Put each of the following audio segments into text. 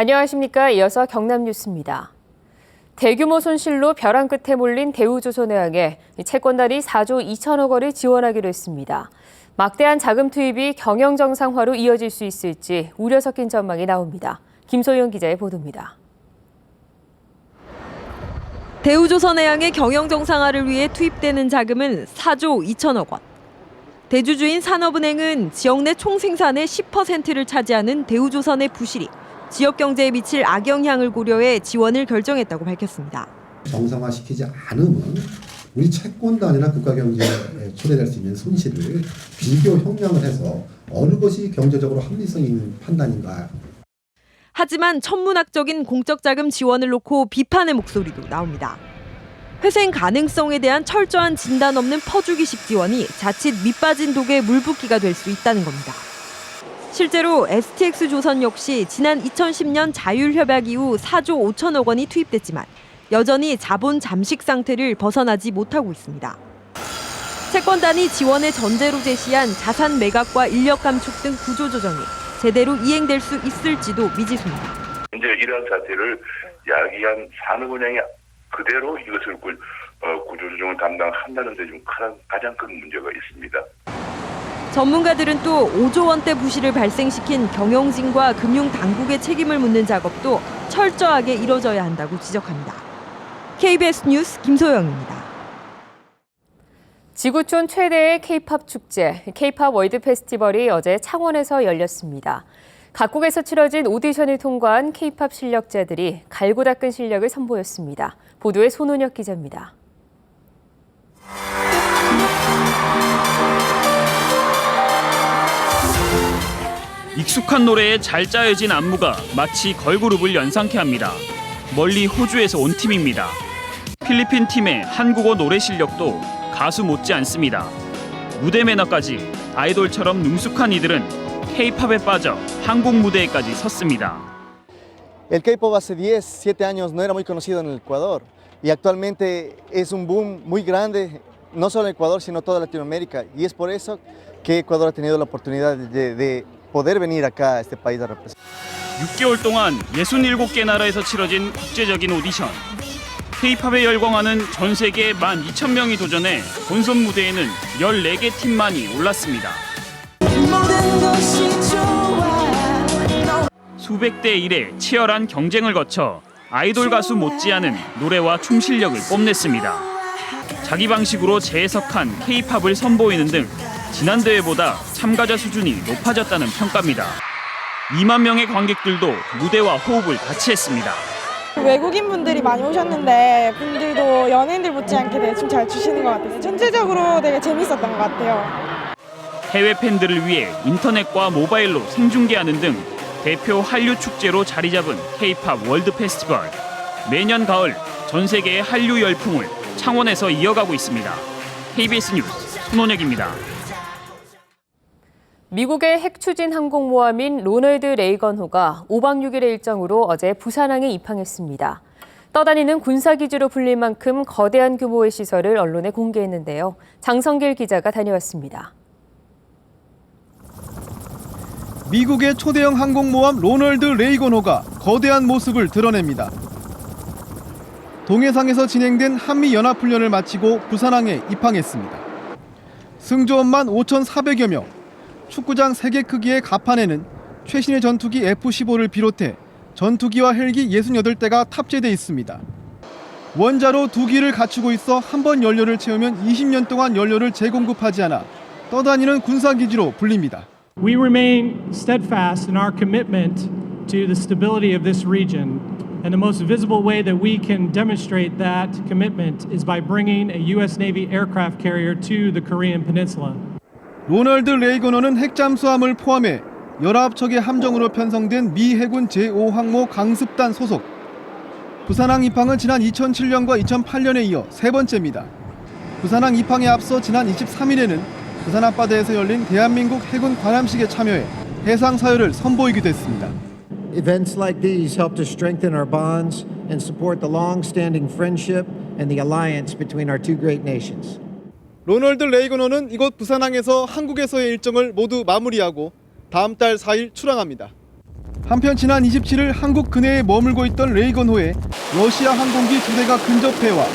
안녕하십니까. 이어서 경남 뉴스입니다. 대규모 손실로 벼랑 끝에 몰린 대우조선해양에 채권단이 4조 2천억 원을 지원하기로 했습니다. 막대한 자금 투입이 경영 정상화로 이어질 수 있을지 우려 섞인 전망이 나옵니다. 김소영 기자의 보도입니다. 대우조선해양의 경영 정상화를 위해 투입되는 자금은 4조 2천억 원. 대주주인 산업은행은 지역 내 총생산의 10%를 차지하는 대우조선의 부실이 지역 경제에 미칠 악영향을 고려해 지원을 결정했다고 밝혔습니다. 정상화시키지 않으면 우리 채권단이나 국가 경제에 초래될 수 있는 손실을 비교 형량을 해서 어느 것이 경제적으로 합리성 있는 판단인가. 하지만 천문학적인 공적 자금 지원을 놓고 비판의 목소리도 나옵니다. 회생 가능성에 대한 철저한 진단 없는 퍼주기식 지원이 자칫 밑빠진 독에 물붓기가 될 수 있다는 겁니다. 실제로 STX조선 역시 지난 2010년 자율협약 이후 4조 5천억 원이 투입됐지만 여전히 자본 잠식 상태를 벗어나지 못하고 있습니다. 채권단이 지원의 전제로 제시한 자산 매각과 인력 감축 등 구조조정이 제대로 이행될 수 있을지도 미지수입니다. 이제 이러한 사태를 야기한 산업은행이 그대로 이것을 구조조정을 담당한다는 데 좀 가장 큰 문제가 있습니다. 전문가들은 또 5조 원대 부실을 발생시킨 경영진과 금융당국의 책임을 묻는 작업도 철저하게 이뤄져야 한다고 지적합니다. KBS 뉴스 김소영입니다. 지구촌 최대의 K-팝 축제, K-팝 월드 페스티벌이 어제 창원에서 열렸습니다. 각국에서 치러진 오디션을 통과한 K-팝 실력자들이 갈고 닦은 실력을 선보였습니다. 보도에 손은혁 기자입니다. 익숙한 노래에 잘 짜여진 안무가 마치 걸그룹을 연상케 합니다. 멀리 호주에서 온 팀입니다. 필리핀 팀의 한국어 노래 실력도 가수 못지 않습니다. 무대 매너까지 아이돌처럼 능숙한 이들은 K-팝에 빠져 한국 무대에까지 섰습니다. El K-pop hace 10, 7 años no era muy conocido en el Ecuador y actualmente es un boom muy grande, no solo en Ecuador, sino toda Latinoamérica. Y es por eso que Ecuador ha tenido la oportunidad de poder venir acá a este país a representar. 6개월 동안 67개 나라에서 치러진 국제적인 오디션. K-팝에 열광하는 전 세계 12,000명이 도전해 본선 무대에는 14개 팀만이 올랐습니다. 수백 대 1의 치열한 경쟁을 거쳐 아이돌 가수 못지않은 노래와 춤 실력을 뽐냈습니다. 자기 방식으로 재해석한 K-팝을 선보이는 등 지난 대회보다 참가자 수준이 높아졌다는 평가입니다. 2만 명의 관객들도 무대와 호흡을 같이 했습니다. 외국인 분들이 많이 오셨는데 분들도 연예인들 못지않게 되게 춤 잘 추시는 것 같아요. 전체적으로 되게 재밌었던 것 같아요. 해외 팬들을 위해 인터넷과 모바일로 생중계하는 등 대표 한류 축제로 자리 잡은 K-팝 월드 페스티벌. 매년 가을 전 세계의 한류 열풍을 창원에서 이어가고 있습니다. KBS 뉴스 손원혁입니다. 미국의 핵 추진 항공모함인 로널드 레이건호가 5박 6일의 일정으로 어제 부산항에 입항했습니다. 떠다니는 군사기지로 불릴 만큼 거대한 규모의 시설을 언론에 공개했는데요. 장성길 기자가 다녀왔습니다. 미국의 초대형 항공모함 로널드 레이건호가 거대한 모습을 드러냅니다. 동해상에서 진행된 한미연합훈련을 마치고 부산항에 입항했습니다. 승조원만 5,400여 명, 축구장 3개 크기의 갑판에는 최신의 전투기 F-15를 비롯해 전투기와 헬기 68대가 탑재돼 있습니다. 원자로 2기를 갖추고 있어 한 번 연료를 채우면 20년 동안 연료를 재공급하지 않아 떠다니는 군사기지로 불립니다. We remain steadfast in our commitment to the stability of this region, and the most visible way that we can demonstrate that commitment is by bringing a U.S. Navy aircraft carrier to the Korean Peninsula. 로널드 레이건호는 핵잠수함을 포함해 19척의 함정으로 편성된 미 해군 제5항모 강습단 소속. 부산항 입항은 지난 2007년과 2008년에 이어 세 번째입니다. 부산항 입항에 앞서 지난 23일에는 부산 앞바다에서 열린 대한민국 해군 관함식에 참여해 해상 사열을 선보이기도 했습니다. Events like these help to strengthen our bonds and support the long-standing friendship and the alliance between our two great nations. 로널드 레이건호는 이곳 부산항에서 한국에서의 일정을 모두 마무리하고 다음 달 4일 출항합니다. 한편 지난 27일 한국 근해에 머물고 있던 레이건호에 러시아 항공기 2대가 근접해와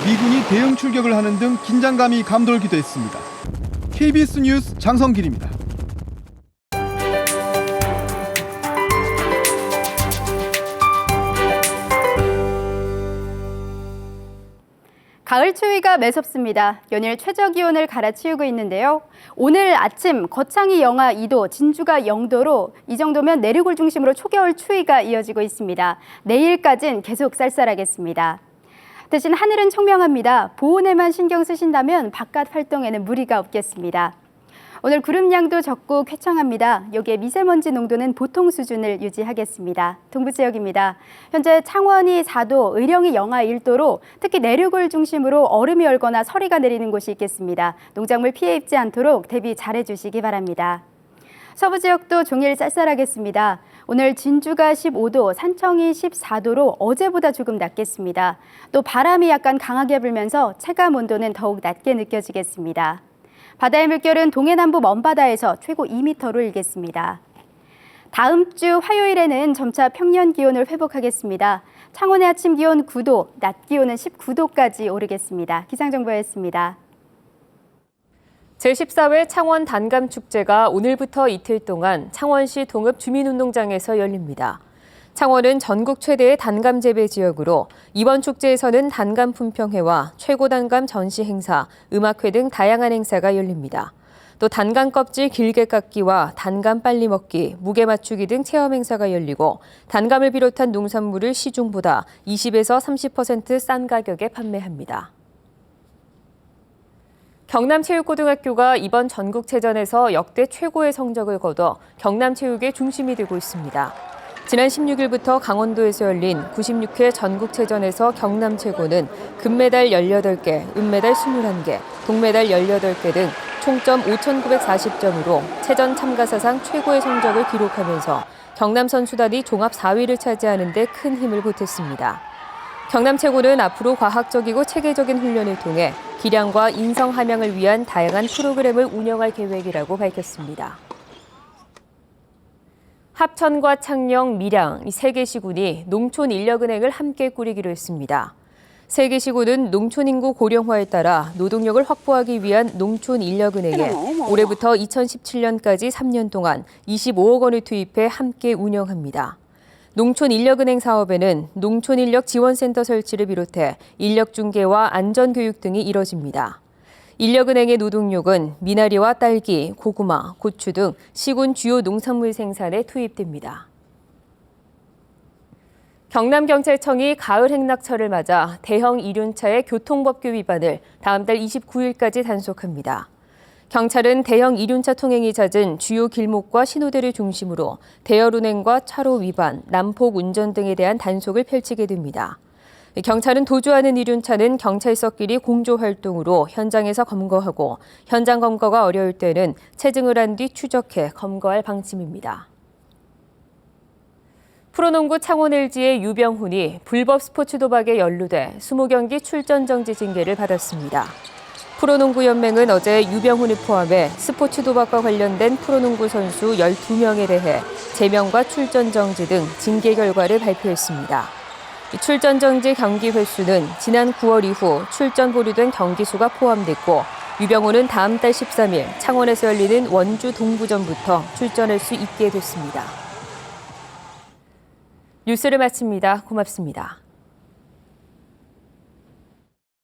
미군이 대응 출격을 하는 등 긴장감이 감돌기도 했습니다. KBS 뉴스 장성길입니다. 가을 추위가 매섭습니다. 연일 최저기온을 갈아치우고 있는데요. 오늘 아침 거창이 영하 2도, 진주가 0도로 이 정도면 내륙을 중심으로 초겨울 추위가 이어지고 있습니다. 내일까진 계속 쌀쌀하겠습니다. 대신 하늘은 청명합니다. 보온에만 신경 쓰신다면 바깥 활동에는 무리가 없겠습니다. 오늘 구름량도 적고 쾌청합니다. 여기에 미세먼지 농도는 보통 수준을 유지하겠습니다. 동부 지역입니다. 현재 창원이 4도, 의령이 영하 1도로 특히 내륙을 중심으로 얼음이 얼거나 서리가 내리는 곳이 있겠습니다. 농작물 피해 입지 않도록 대비 잘해 주시기 바랍니다. 서부 지역도 종일 쌀쌀하겠습니다. 오늘 진주가 15도, 산청이 14도로 어제보다 조금 낮겠습니다. 또 바람이 약간 강하게 불면서 체감 온도는 더욱 낮게 느껴지겠습니다. 바다의 물결은 동해남부 먼바다에서 최고 2m로 일겠습니다. 다음 주 화요일에는 점차 평년 기온을 회복하겠습니다. 창원의 아침 기온 9도, 낮 기온은 19도까지 오르겠습니다. 기상정보였습니다. 제14회 창원 단감축제가 오늘부터 이틀 동안 창원시 동읍 주민운동장에서 열립니다. 창원은 전국 최대의 단감 재배 지역으로 이번 축제에서는 단감 품평회와 최고 단감 전시 행사, 음악회 등 다양한 행사가 열립니다. 또 단감 껍질 길게 깎기와 단감 빨리 먹기, 무게 맞추기 등 체험 행사가 열리고 단감을 비롯한 농산물을 시중보다 20에서 30% 싼 가격에 판매합니다. 경남체육고등학교가 이번 전국체전에서 역대 최고의 성적을 거둬 경남체육의 중심이 되고 있습니다. 지난 16일부터 강원도에서 열린 96회 전국체전에서 경남 최고는 금메달 18개, 은메달 21개, 동메달 18개 등 총점 5,940점으로 체전 참가사상 최고의 성적을 기록하면서 경남 선수단이 종합 4위를 차지하는 데 큰 힘을 보탰습니다. 경남 최고는 앞으로 과학적이고 체계적인 훈련을 통해 기량과 인성 함양을 위한 다양한 프로그램을 운영할 계획이라고 밝혔습니다. 합천과 창녕, 밀양, 이 세 개 시군이 농촌인력은행을 함께 꾸리기로 했습니다. 세 개 시군은 농촌 인구 고령화에 따라 노동력을 확보하기 위한 농촌인력은행에 올해부터 2017년까지 3년 동안 25억 원을 투입해 함께 운영합니다. 농촌인력은행 사업에는 농촌인력지원센터 설치를 비롯해 인력중개와 안전교육 등이 이뤄집니다. 인력은행의 노동력은 미나리와 딸기, 고구마, 고추 등 시군 주요 농산물 생산에 투입됩니다. 경남경찰청이 가을 행락철을 맞아 대형 이륜차의 교통법규 위반을 다음 달 29일까지 단속합니다. 경찰은 대형 이륜차 통행이 잦은 주요 길목과 신호대를 중심으로 대열 운행과 차로 위반, 난폭 운전 등에 대한 단속을 펼치게 됩니다. 경찰은 도주하는 이륜차는 경찰서끼리 공조 활동으로 현장에서 검거하고 현장 검거가 어려울 때는 체증을 한 뒤 추적해 검거할 방침입니다. 프로농구 창원 LG의 유병훈이 불법 스포츠 도박에 연루돼 20경기 출전 정지 징계를 받았습니다. 프로농구연맹은 어제 유병훈을 포함해 스포츠 도박과 관련된 프로농구 선수 12명에 대해 제명과 출전 정지 등 징계 결과를 발표했습니다. 출전 정지 경기 횟수는 지난 9월 이후 출전 보류된 경기 수가 포함됐고 유병훈은 다음 달 13일 창원에서 열리는 원주 동부전부터 출전할 수 있게 됐습니다. 뉴스를 마칩니다. 고맙습니다.